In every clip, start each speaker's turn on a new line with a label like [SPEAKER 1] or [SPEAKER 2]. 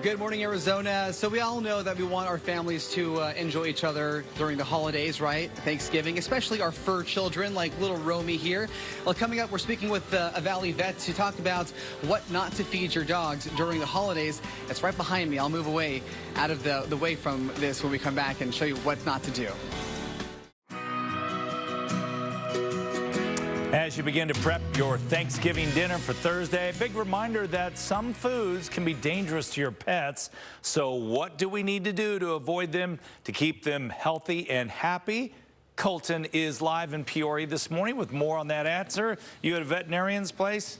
[SPEAKER 1] Good morning, Arizona. So we all know that we want our families to enjoy each other during the holidays, right? Thanksgiving, especially our fur children like little Romy here. Well, coming up, we're speaking with a Valley vet to talk about what not to feed your dogs during the holidays. That's right behind me. I'll move away out of the way from this when we come back and show you what not to do.
[SPEAKER 2] As you begin to prep your Thanksgiving dinner for Thursday, a big reminder that some foods can be dangerous to your pets. So what do we need to do to avoid them, to keep them healthy and happy? Colton is live in Peoria this morning with more on that answer. You at a veterinarian's place?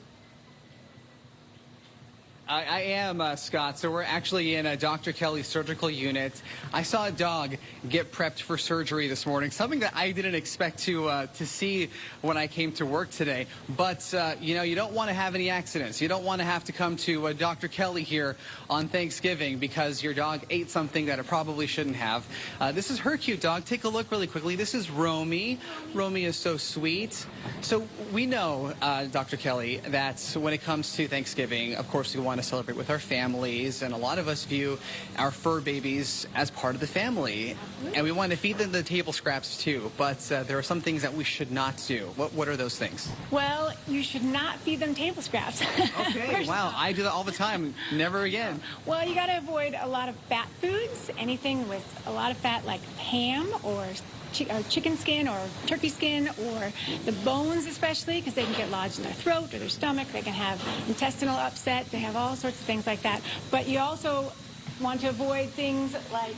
[SPEAKER 1] I am, Scott. So we're actually in a Dr. Kelly's surgical unit. I saw a dog get prepped for surgery this morning, something that I didn't expect to see when I came to work today. But, you know, you don't want to have any accidents. You don't want to have to come to Dr. Kelly here on Thanksgiving because your dog ate something that it probably shouldn't have. This is her cute dog. Take a look really quickly. This is Romy. Romy is so sweet. So we know, Dr. Kelly, that when it comes to Thanksgiving, of course, we want to celebrate with our families, and a lot of us view our fur babies as part of the family, and we want to feed them the table scraps too, but there are some things that we should not do. What are those things?
[SPEAKER 3] Well, you should not feed them table scraps.
[SPEAKER 1] Okay, wow, I do that all the time. Never again.
[SPEAKER 3] Well, you got to avoid a lot of fat foods, anything with a lot of fat like ham or chicken skin or turkey skin, or the bones especially, because they can get lodged in their throat or their stomach. They can have intestinal upset. They have all sorts of things like that. But you also want to avoid things like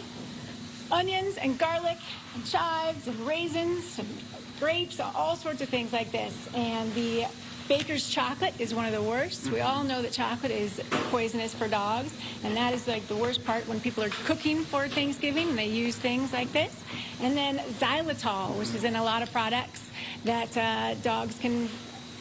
[SPEAKER 3] onions and garlic and chives and raisins and grapes, all sorts of things like this. And the baker's chocolate is one of the worst. We all know that chocolate is poisonous for dogs, and that is like the worst part when people are cooking for Thanksgiving and they use things like this. And then xylitol, which is in a lot of products that dogs can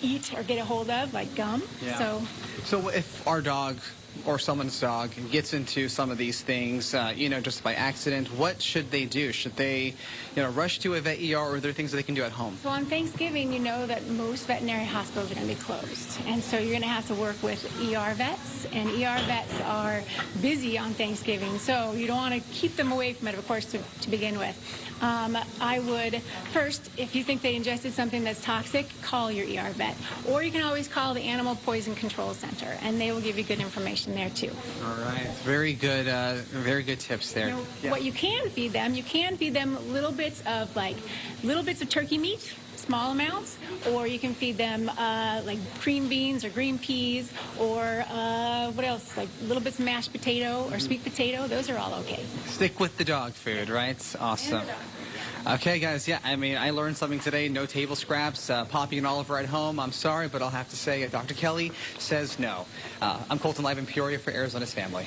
[SPEAKER 3] eat or get a hold of, like gum.
[SPEAKER 1] Yeah. So if our dog or someone's dog gets into some of these things, you know, just by accident, what should they do? Should they, you know, rush to a vet ER, or are there things that they can do at home?
[SPEAKER 3] So on Thanksgiving, you know that most veterinary hospitals are going to be closed. And so you're going to have to work with ER vets, and ER vets are busy on Thanksgiving. So you don't want to keep them away from it, of course, to begin with. I would first, if you think they ingested something that's toxic, call your ER vet. Or you can always call the Animal Poison Control Center, and they will give you good information there too.
[SPEAKER 1] All right, very good tips there.
[SPEAKER 3] You know, what you can feed them little bits of turkey meat, small amounts, or you can feed them like green beans or green peas, or what else, like little bits of mashed potato or sweet potato. Those are all okay.
[SPEAKER 1] Stick with the dog food, right? Awesome. Okay, guys, yeah, I mean, I learned something today. No table scraps. Poppy and Oliver at home. I'm sorry, but I'll have to say Dr. Kelly says no. I'm Colton, live in Peoria for Arizona's Family.